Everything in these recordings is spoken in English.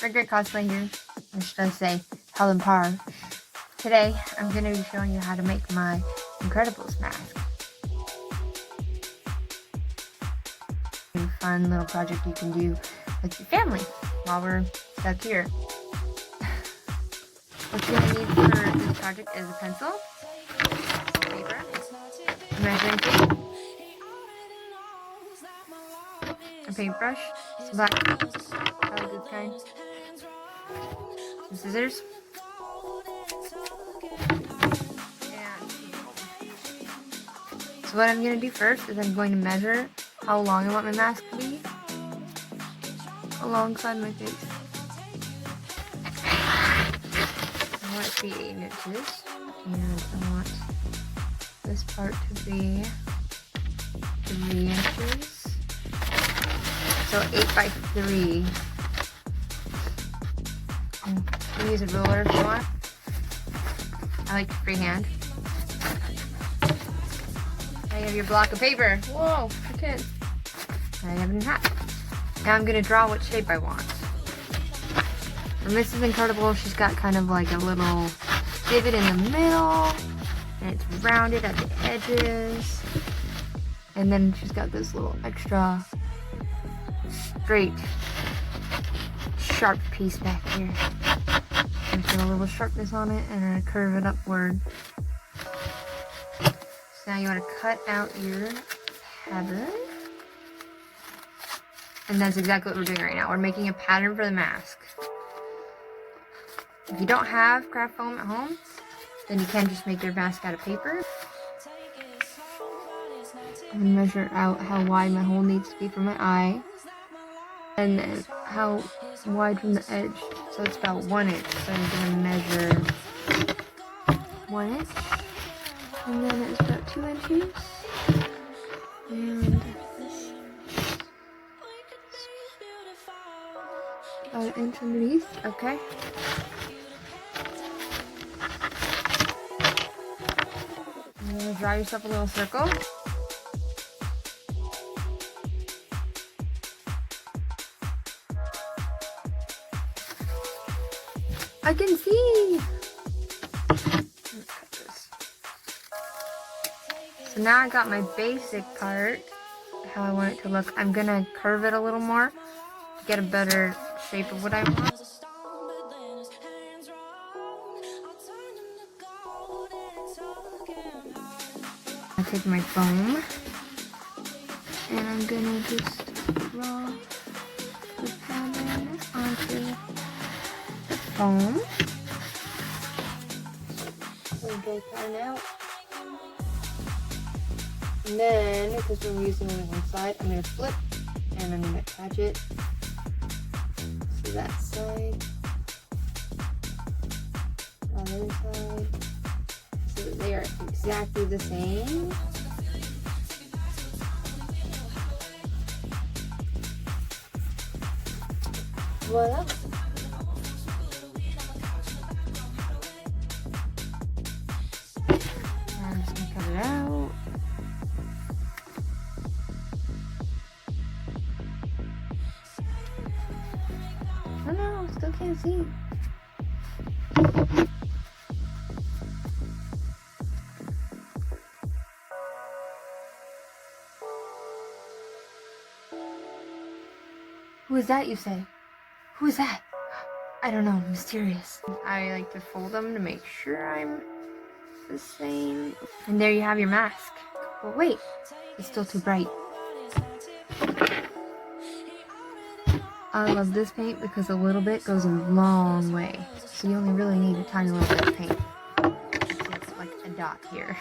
RayGrey cosplay here, or should I say, Helen Parr. Today, I'm going to be showing you how to make my Incredibles mask. A fun little project you can do with your family while we're stuck here. What you're going to need for this project is a pencil, paper, a measuring tape, a paintbrush, some black powder goods kind, some scissors, and so what I'm going to do first is I'm going to measure how long I want my mask to be alongside my face. I want it to be 8 inches, and I want this part to be 3 inches. So 8 by 3. You can use a ruler if you want. I like to freehand. Now you have your block of paper. Whoa, I can't. I have it in half. Now I'm going to draw what shape I want. For Mrs. Incredible, she's got kind of like a little divot in the middle. And it's rounded at the edges. And then she's got this little extra straight, sharp piece back here. And put a little sharpness on it and then curve it upward. So now you want to cut out your pattern. And that's exactly what we're doing right now. We're making a pattern for the mask. If you don't have craft foam at home, then you can just make your mask out of paper. I'm going to measure out how wide my hole needs to be for my eye. And then how wide from the edge. So it's about 1 inch. So I'm going to measure 1 inch. And then it's about 2 inches. And about 1 inch underneath. Okay. And then draw yourself a little circle. I can see! Cut this. So now I got my basic part, how I want it to look. I'm gonna curve it a little more to get a better shape of what I want. I take my foam and I'm gonna just draw the pattern onto foam. So draw pattern out. And then, because we're using only one side, I'm going to flip and I'm going to attach it to that side, on the other side, so that they are exactly the same. Voila! I'm just going to cut it out. Oh no, still can't see. Who is that, you say? Who is that? I don't know, mysterious. I like to fold them to make sure I'm the same. And there you have your mask. But wait, it's still too bright. I love this paint because a little bit goes a long way. So you only really need a tiny little bit of paint. It's like a dot here.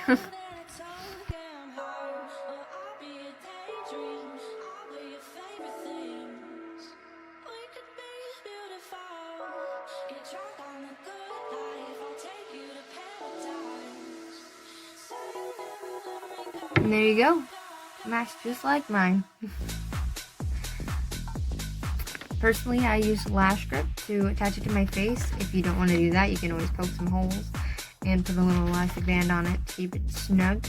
And there you go. Mask just like mine. Personally, I use Lash Grip to attach it to my face. If you don't want to do that, you can always poke some holes and put a little elastic band on it to keep it snug.